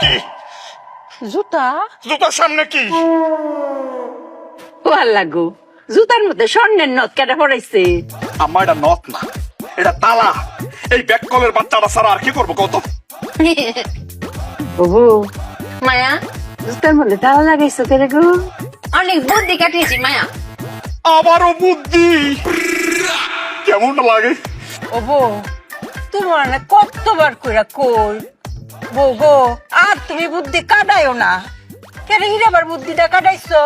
কি জুতা জুতার সামনে কি? আল্লাহ গো, জুতার মধ্যে স্বর্ণের নথ কেটে পড়াইছে। আমার এটা নথ না, এটা তালা। এই ব্যাককলের বাচ্চাটা ছাড়া আর কি করবো কত? ওহো মায়া, জুতার মধ্যে তালা লাগাইছো কেন গো? অনেক বুদ্ধি কাটিয়েছি মায়া। আবারও বুদ্ধি, কেমন লাগে? ও বউ, তোমার না কতবার কইরা কই বউ গো, আর তুমি বুদ্ধি কাটাইও না। কেন হিরাবার বুদ্ধিটা কাটাইছো?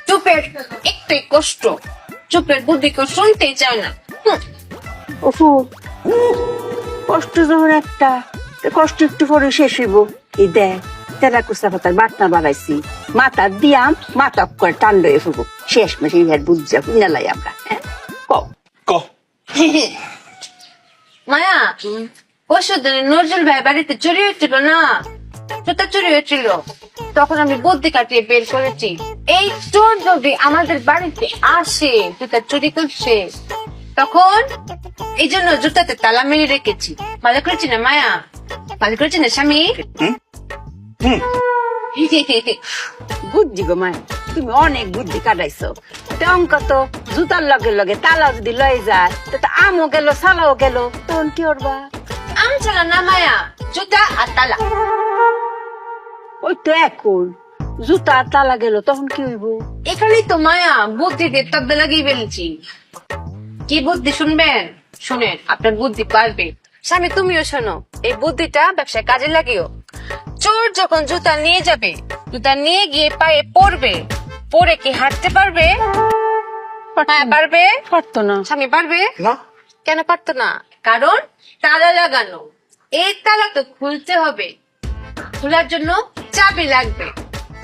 চুপের একটু কষ্ট, চুপের বুদ্ধি কেউ শুনতেই চায় না। ওফু, কষ্ট যখন একটা, কষ্ট একটু পরে শেষ হইব। এই দেখ, তেরা কুচা পাতার বাটনা বাড়াইছি, মাথা দিয়াম, মাথা করে টান লয়ে ফুবো। শেষ মাসে ইহার বুঝা নেলাই আমরা। কও ক মায়া, পরশু দিনে নজরুল ভাই বাড়িতে চুরি হয়েছিল না, জুতা চুরি হয়েছিল। তখন আমি বুদ্ধি কাটিয়ে বের করেছি, এই চোর যদি আমাদের বাড়িতে আসে জুতা চুরি করছে, তখন এই জন্য জুতাতে তালা মেরে রেখেছি। ভালো করেছি না মায়া? ভালো করেছি না স্বামী? বুদ্ধি গো মায়, তুমি অনেক বুদ্ধি কাটাইছো। অঙ্ক তো জুতার লগে লগে তালাও যদি লয়ে যায়, তো আমও গেল সালাও গেল, তখন কি করবা? আম চালা না মায়া, জুতা আর তালা। ওই তো এখন জুতা আর তালা গেল, তখন কি হইব? এখানেই তো মায়া বুদ্ধি দিয়ে তব্দা লাগিয়ে ফেলেছি। কি বুদ্ধি শুনবেন? শুনেন, আপনার বুদ্ধি পারবে। স্বামী তুমিও শোনো, এই বুদ্ধিটা ব্যবসায় কাজে লাগিও। চোর যখন জুতা নিয়ে যাবে, জুতা নিয়ে গিয়ে পায়ে পড়বে, পরে কি হাঁটতে পারবে? হ্যাঁ পারবে। পারতো না। স্বামী পারবে না, কেন পারতো না? কারণ তালা লাগানো। এই তালা তো খুলতে হবে, খোলার জন্য চাবি লাগবে।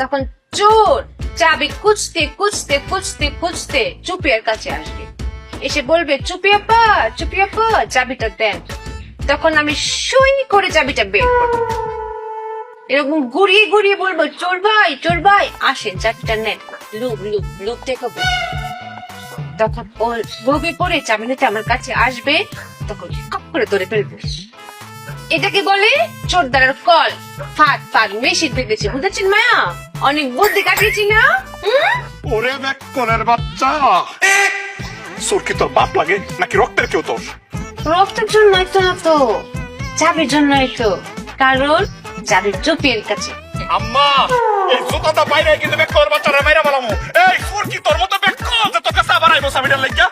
তখন চোর চাবি খুঁজতে খুঁজতে খুঁজতে খুঁজতে চুপিয়ার কাছে আসবে, এসে বলবে চুপি আপা, চুপি আপা চাবিটা দেন। তখন আমি সুই করে চাবিটা বের করবো, এরকম ঘুরিয়ে ঘুরিয়ে বলবো চোর ভাই আসেন চাবিটা নেন, লুক লুক লুক দেখাবো। তখন ও লোভে পড়ে চাবি নিতে আমার কাছে আসবে, তখন কপ করে ধরে ফেলবো। এটাকে বলে চোর দ্বারার কল। ফাঁক ফাঁক মেশিন পেতেছি, বুঝেছেন মায়া? অনেক বুদ্ধি কাটিয়েছি না? ওরে ব্যাককলের বাচ্চা, চোর কি তোর বাপ লাগে নাকি রক্তের কেউ তোর? রক্তের জন্যই তো না তো, চাবির জন্যই তো। কারণ চাবির চুপিয়ার কাছে। আম্মা, এই জুতাটা বাইরে কিন্তু ব্যাককলের বাচ্চারা মাইরা বলামু। এই চোর কি তোর মতো ব্যাককল যে তোর কাছে আবার আইবো চাবিটার লাগিয়া?